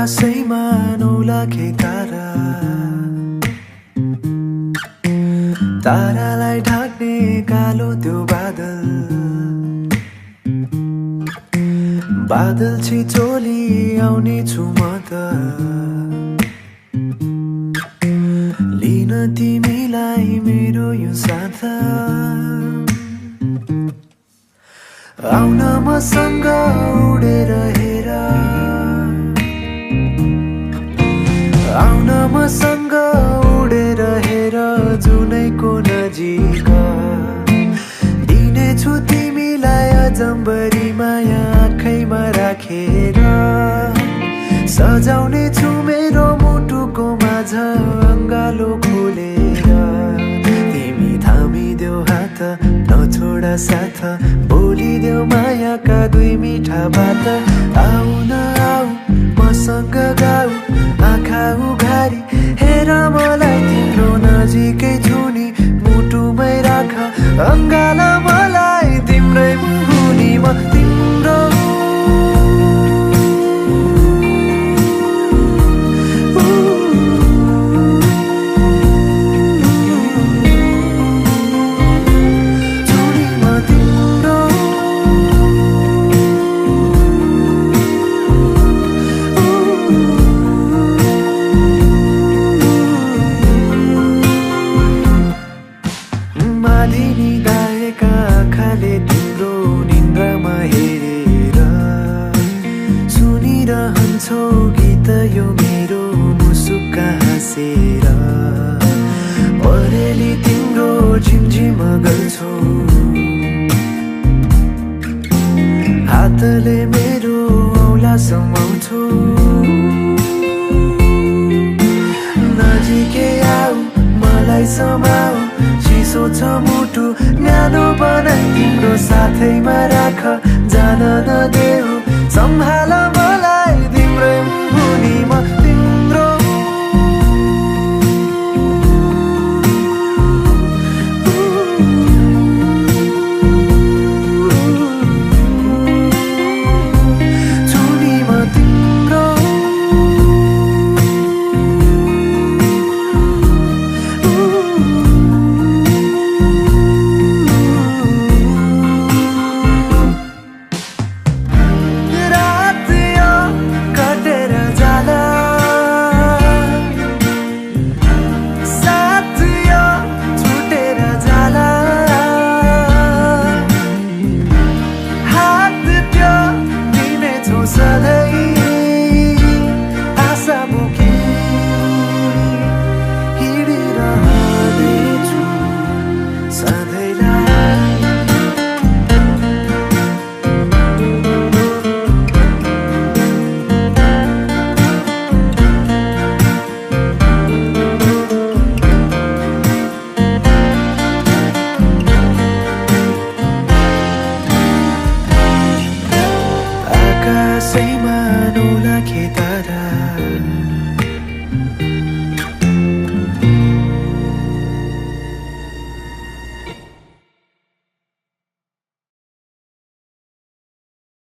आकाशैमा 9 लाखे तारा तारालाई ढाक्ने कालो त्यो बादल बादल छिचोली आउने छु म त लिन तिमीलाई मेरो यो साथ आउन मसँग उडेर हेर आउन मसँग उडेर हेर जुनैको नजिक दिनेछु तिमीलाई अजम्बरी माया आँखैमा राखेर सजाउने छु मेरो मुटुको माझ अङ्गालो खोलेर तिमी थामिदेऊ हात नछोडा साथ बोलिदेऊ मायाका 2 मिठा बात आउन आऊ मसँग गाऊ आँखा उघारी हेर मलाई तिम्रो नजिकै छु नि मुटुमै राख अङ्गाला मलाई तिम्रै मुनि म तिम्रो मालिनी गाएका आँखाले तिम्रो निन्द्रामा हेरेर सुनिरहन्छौ गीत यो मेरो मुसुक्का हाँसेर परेली तिम्रो झिमझिम गल्छौ हातले मेरो औला समाउँछौ नजिकै आऊ मलाई समाऊ चिसो छ मुटु न्यानो बनाई तिम्रो साथैमा राख जान नदेऊ सम्हाल